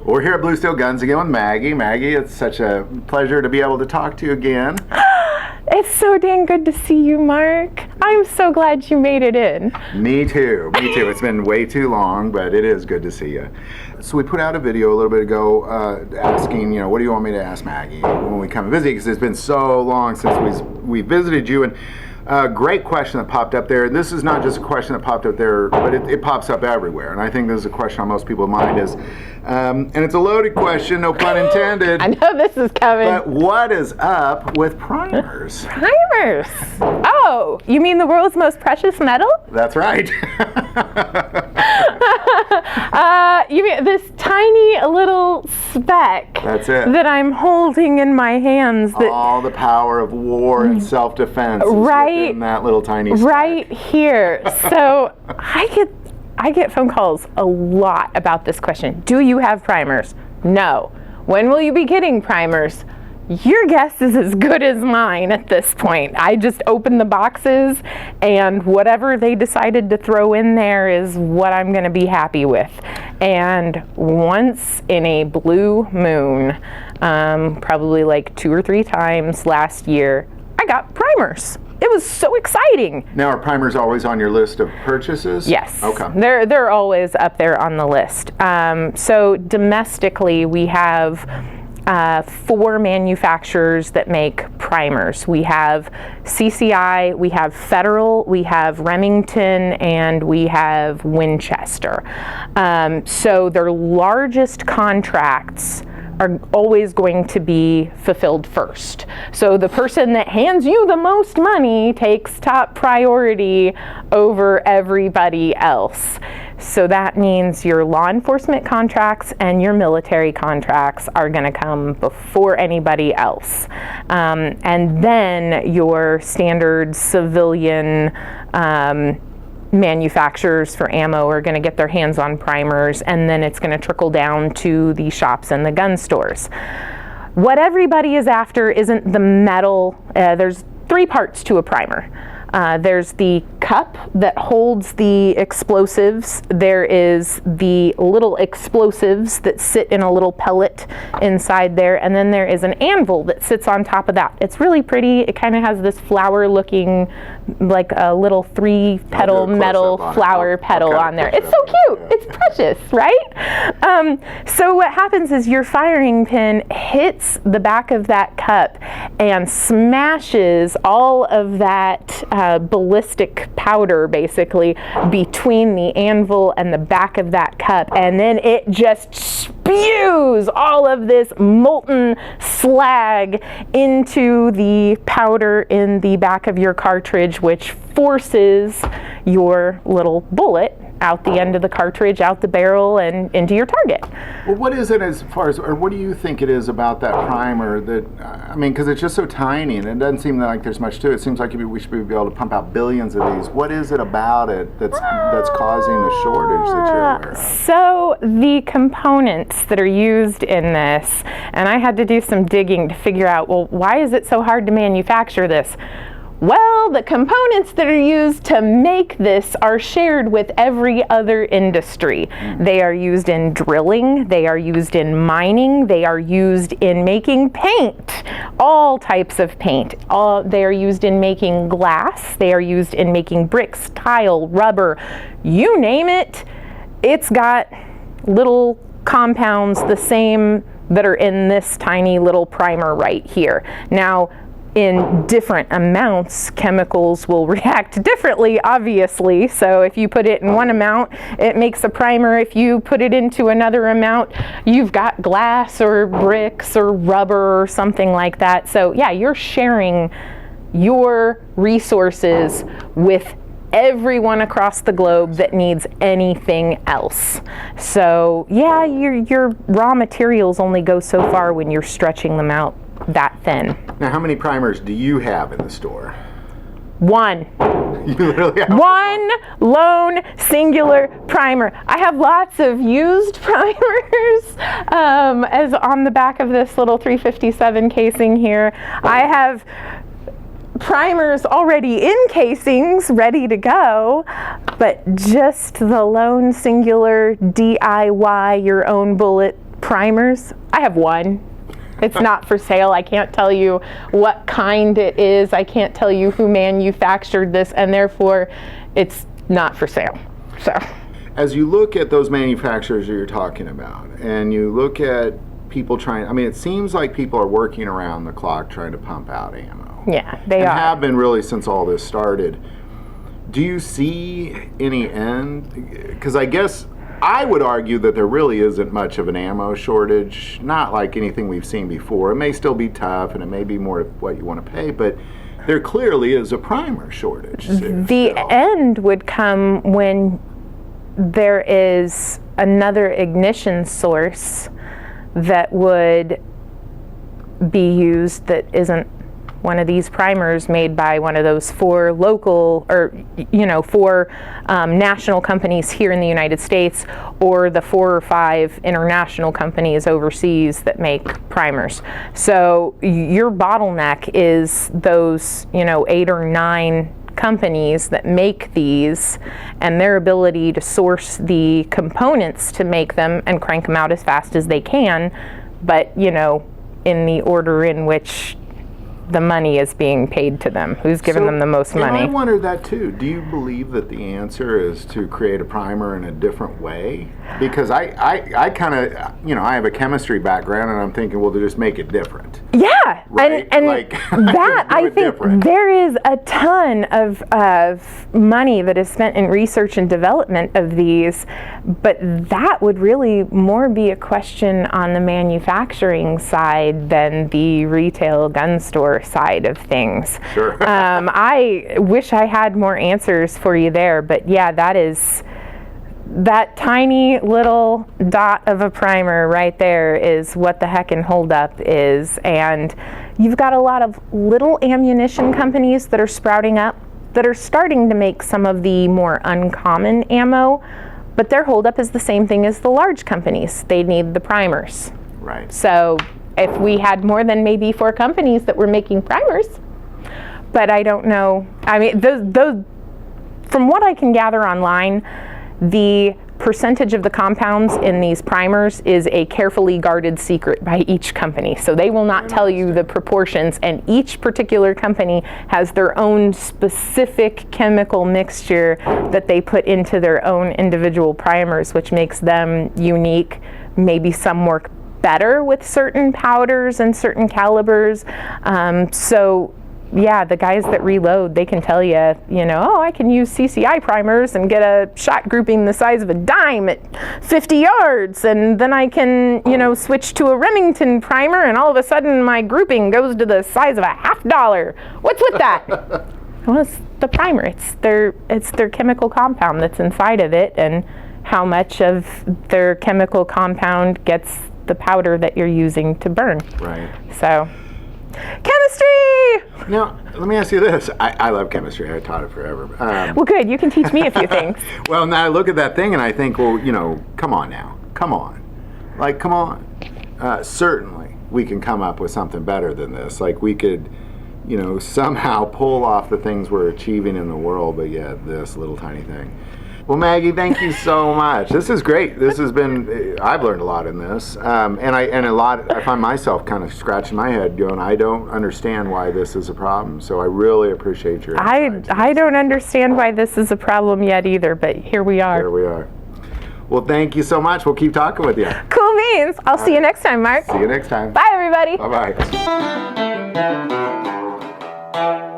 We're here at Blue Steel Guns again with Maggie. Maggie, it's such a pleasure to be able to talk to you again. It's so dang good to see you, Mark. I'm so glad you made it in. Me too. It's been way too long, but it is good to see you. So we put out a video a little bit ago asking, what do you want me to ask Maggie when we come and visit? Because it's been so long since we visited you. And a great question that popped up there. This is not just a question that popped up there, but it pops up everywhere. And I think this is a question on most people's mind is, and it's a loaded question, no pun intended. I know this is coming. But what is up with primers? Primers? Oh, you mean the world's most precious metal? That's right. You mean this tiny little speck? That's it. That I'm holding in my hands. All the power of war and self-defense is within that little tiny speck. Right here. So I get phone calls a lot about this question. Do you have primers? No. When will you be getting primers? Your guess is as good as mine at this point. I just open the boxes and whatever they decided to throw in there is what I'm going to be happy with. And once in a blue moon, probably like 2 or 3 times last year, I got primers. It was so exciting. Now, are primers always on your list of purchases? Yes. Okay. They're always up there on the list. So domestically, we have 4 manufacturers that make primers. We have CCI, we have Federal, we have Remington, and we have Winchester. So their largest contracts are always going to be fulfilled first. So the person that hands you the most money takes top priority over everybody else. So that means your law enforcement contracts and your military contracts are going to come before anybody else. And then your standard civilian manufacturers for ammo are going to get their hands on primers, and then it's going to trickle down to the shops and the gun stores. What everybody is after isn't the metal. There's 3 parts to a primer. There's the cup that holds the explosives. There is the little explosives that sit in a little pellet inside there. And then there is an anvil that sits on top of that. It's really pretty. It kind of has this flower looking, like a little 3-petal metal flower petal on there. It's so cute. It's precious, right? So what happens is your firing pin hits the back of that cup and smashes all of that ballistic powder basically between the anvil and the back of that cup, and then it just spews all of this molten slag into the powder in the back of your cartridge, which forces your little bullet out the end of the cartridge, out the barrel, and into your target. Well, what is it as far as, or what do you think it is about that primer that, because it's just so tiny and it doesn't seem like there's much to it. It seems like we should be able to pump out billions of these. What is it about it that's causing the shortage that you're aware of? So the components that are used in this, and I had to do some digging to figure out, well, why is it so hard to manufacture this? Well, the components that are used to make this are shared with every other industry. They are used in drilling, they are used in mining, they are used in making paint, all types of paint. They are used in making glass, they are used in making bricks, tile, rubber, you name it. It's got little compounds the same that are in this tiny little primer right here. Now, in different amounts, chemicals will react differently, obviously. So if you put it in one amount, it makes a primer. If you put it into another amount, you've got glass or bricks or rubber or something like that. So yeah, you're sharing your resources with everyone across the globe that needs anything else. So yeah, your raw materials only go so far when you're stretching them out that thin. Now, how many primers do you have in the store? One. You literally have one lone singular primer. I have lots of used primers as on the back of this little 357 casing here. I have primers already in casings ready to go, but just the lone singular DIY your own bullet primers. I have one. It's not for sale. I can't tell you what kind it is. I can't tell you who manufactured this, and therefore it's not for sale. So, as you look at those manufacturers that you're talking about, and you look at people trying, I mean, it seems like people are working around the clock trying to pump out ammo. Yeah, they and are. have been really since all this started. Do you see any end? Because I guess I would argue that there really isn't much of an ammo shortage, not like anything we've seen before. It may still be tough, and it may be more what you want to pay, but there clearly is a primer shortage. The end would come when there is another ignition source that would be used that isn't one of these primers made by one of those four local or four national companies here in the United States, or the 4 or 5 international companies overseas that make primers. So your bottleneck is those 8 or 9 companies that make these, and their ability to source the components to make them and crank them out as fast as they can, but in the order in which the money is being paid to them. Who's giving them the most money? I wonder that too. Do you believe that the answer is to create a primer in a different way? Because I kind of, I have a chemistry background, and I'm thinking, well, to just make it different. Yeah, right? and like, that I think different. There is a ton of money that is spent in research and development of these, but that would really more be a question on the manufacturing side than the retail gun store side of things. Sure. I wish I had more answers for you there, but yeah, that tiny little dot of a primer right there is what the heckin' holdup is. And you've got a lot of little ammunition companies that are sprouting up that are starting to make some of the more uncommon ammo, but their holdup is the same thing as the large companies. They need the primers. Right. So if we had more than maybe 4 companies that were making primers, but I don't know. I mean, those from what I can gather online, the percentage of the compounds in these primers is a carefully guarded secret by each company. So they will not tell you the proportions, and each particular company has their own specific chemical mixture that they put into their own individual primers, which makes them unique. Maybe some work better with certain powders and certain calibers. So yeah, the guys that reload, they can tell you, I can use CCI primers and get a shot grouping the size of a dime at 50 yards, and then I can, switch to a Remington primer, and all of a sudden my grouping goes to the size of a $50. What's with that? Well, it's the primer. It's their chemical compound that's inside of it, and how much of their chemical compound gets the powder that you're using to burn. Right. So, chemistry! Now, let me ask you this. I love chemistry. I taught it forever. Well, good. You can teach me a few things. Well, now I look at that thing and I think, well, come on now. Come on. Like, come on. Certainly, we can come up with something better than this. Like, we could, somehow pull off the things we're achieving in the world, but yet this little tiny thing. Well, Maggie, thank you so much. This is great. This has been, I've learned a lot in this. I find myself kind of scratching my head going, I don't understand why this is a problem. So I really appreciate your insights. I don't understand why this is a problem yet either, but here we are. Here we are. Well, thank you so much. We'll keep talking with you. Cool beans. I'll see you next time, Mark. See you next time. Bye, everybody. Bye-bye.